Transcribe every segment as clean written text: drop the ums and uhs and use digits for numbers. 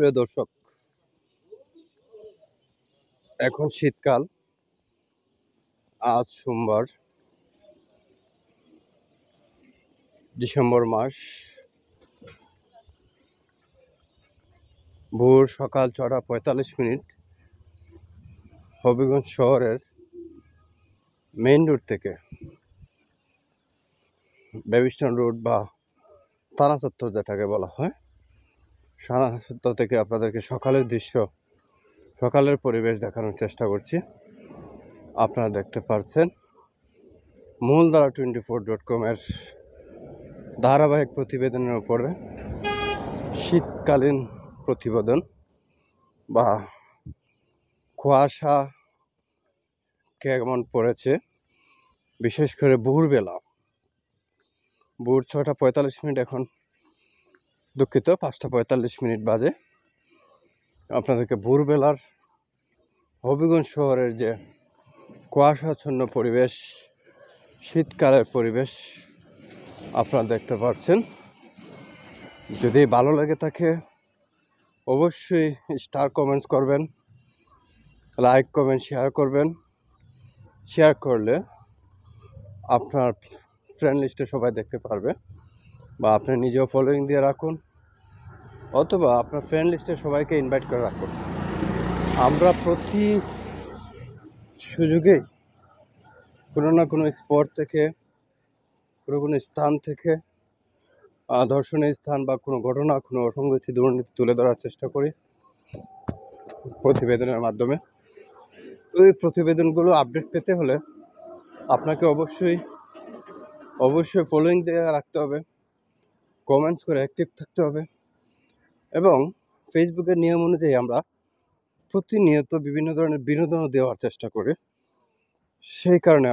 প্রিয় দর্শক, এখন শীতকাল। আজ সোমবার, ডিসেম্বর মাস। ভোর সকাল 6:45। হবিগঞ্জ শহরের মেইন রোড থেকে, বেবিস্টান রোড বা থানা চত্বর যেটাকে বলা হয়, থানা চত্বর থেকে আপনাদেরকে সকালের দৃশ্য, সকালের পরিবেশ দেখানোর চেষ্টা করছি। আপনারা দেখতে পাচ্ছেন মূলধারা 24.com এর ধারাবাহিক প্রতিবেদনের উপরে শীতকালীন প্রতিবেদন বা কুয়াশা কেমন পড়েছে, বিশেষ করে ভোরবেলা। ভোর 6:45। এখন দুঃখিত, 5:45 বাজে। আপনাদেরকে ভোরবেলার হবিগঞ্জ শহরের যে কুয়াশাচ্ছন্ন পরিবেশ, শীতকালের পরিবেশ আপনারা দেখতে পাচ্ছেন। যদি ভালো লাগে থাকে অবশ্যই স্টার কমেন্টস করবেন, লাইক কমেন্ট শেয়ার করবেন। শেয়ার করলে আপনার ফ্রেন্ড লিস্টে সবাই দেখতে পারবে, বা আপনি নিজেও ফলোয়িং দিয়ে রাখুন, অথবা আপনার ফ্রেন্ড লিস্টে সবাইকে ইনভাইট করে রাখুন। আমরা প্রতি সুযোগেই কোনো না কোনো স্পট থেকে, কোনো স্থান থেকে, দর্শনীয় স্থান বা কোনো ঘটনা, কোনো অসঙ্গতি, দুর্নীতি তুলে ধরার চেষ্টা করি প্রতিবেদনের মাধ্যমে। ওই প্রতিবেদনগুলো আপডেট পেতে হলে আপনাকে অবশ্যই ফলোয়িং দিয়ে রাখতে হবে, কমেন্টস করে অ্যাক্টিভ থাকতে হবে, এবং ফেসবুকের নিয়ম অনুযায়ী আমরা প্রতিনিয়ত বিভিন্ন ধরনের বিনোদনও দেওয়ার চেষ্টা করি। সেই কারণে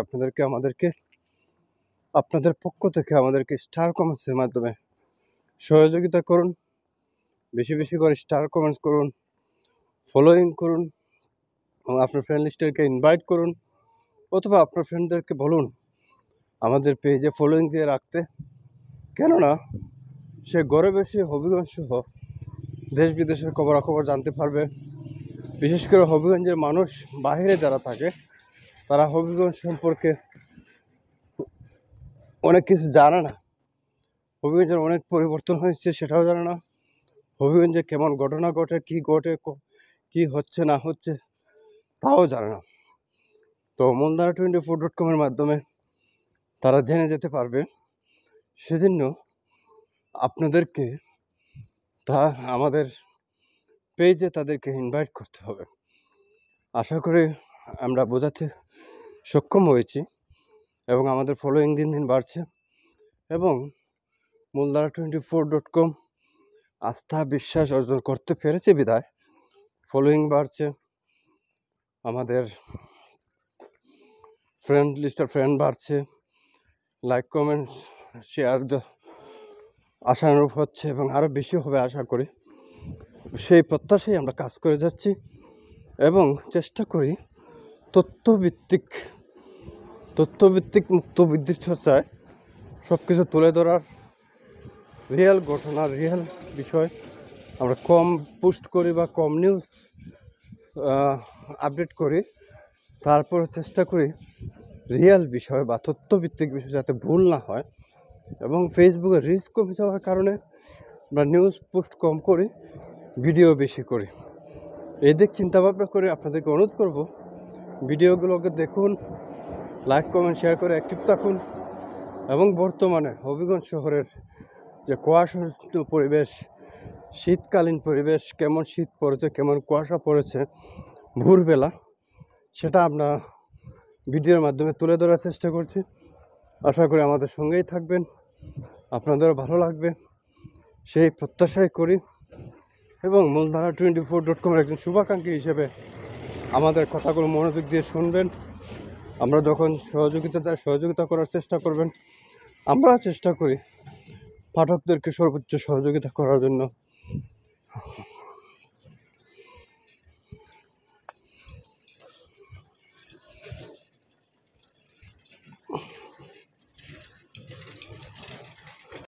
আপনাদের পক্ষ থেকে আমাদেরকে স্টার কমেন্টসের মাধ্যমে সহযোগিতা করুন। বেশি বেশি করে স্টার কমেন্টস করুন, ফলোয়িং করুন, এবং আপনার ফ্রেন্ড লিস্টকে ইনভাইট করুন, অথবা আপনার ফ্রেন্ডদেরকে বলুন আমাদের পেজে ফলোয়িং দিয়ে রাখতে। কেননা সে ঘরে বসে হবিগঞ্জ সহ দেশ বিদেশের খবরাখবর জানতে পারবে। বিশেষ করে হবিগঞ্জের মানুষ বাইরে যারা থাকে, তারা হবিগঞ্জ সম্পর্কে অনেক কিছু জানে না। হবিগঞ্জের অনেক পরিবর্তন হয়েছে সেটাও জানে না। হবিগঞ্জে কেমন ঘটনা ঘটে, কি হচ্ছে না হচ্ছে তাও জানে না। তো মূলধারা 24.com এর মাধ্যমে তারা জেনে যেতে পারবে। সেজন্য আপনাদেরকে আমাদের পেজে তাদেরকে ইনভাইট করতে হবে। আশা করি আমরা বোঝাতে সক্ষম হয়েছি, এবং আমাদের ফলোয়িং দিন দিন বাড়ছে, এবং মূলধারা 24.com আস্থা বিশ্বাস অর্জন করতে পেরেছে বিধায় ফলোয়িং বাড়ছে। আমাদের ফ্রেন্ড লিস্টের ফ্রেন্ড বাড়ছে, লাইক কমেন্ট শেয়ার আশানুরূপ হচ্ছে, এবং আরও বেশি হবে আশা করি। সেই প্রত্যাশায় আমরা কাজ করে যাচ্ছি, এবং চেষ্টা করি তথ্যভিত্তিক মুক্ত বিদ্যুৎ চর্চায় সব কিছু তুলে ধরার। রিয়েল ঘটনা, রিয়েল বিষয় আমরা কম পোস্ট করি বা কম নিউজ আপডেট করি। তারপর চেষ্টা করি রিয়েল বিষয় বা তথ্যভিত্তিক বিষয় যাতে ভুল না হয়। এবং ফেসবুকে রিচ কমে যাওয়ার কারণে আমরা নিউজ পোস্ট কম করি, ভিডিও বেশি করি। এই দিক চিন্তাভাবনা করে আপনাদেরকে অনুরোধ করব, ভিডিওগুলোকে দেখুন, লাইক কমেন্ট শেয়ার করে অ্যাক্টিভ থাকুন। এবং বর্তমানে হবিগঞ্জ শহরের যে কুয়াশাচ্ছন্ন পরিবেশ, শীতকালীন পরিবেশ, কেমন শীত পড়েছে, কেমন কুয়াশা পড়েছে ভোরবেলা, সেটা আমরা ভিডিওর মাধ্যমে তুলে ধরার চেষ্টা করছি। আশা করি আমাদের সঙ্গেই থাকবেন, আপনাদেরও ভালো লাগবে সেই প্রত্যাশাই করি। এবং মূলধারা 24.com এর একজন শুভাকাঙ্ক্ষী হিসেবে আমাদের কথাগুলো মনোযোগ দিয়ে শুনবেন। আমরা যখন সহযোগিতা করার চেষ্টা করবেন। আমরা চেষ্টা করি পাঠকদেরকে সর্বোচ্চ সহযোগিতা করার জন্য।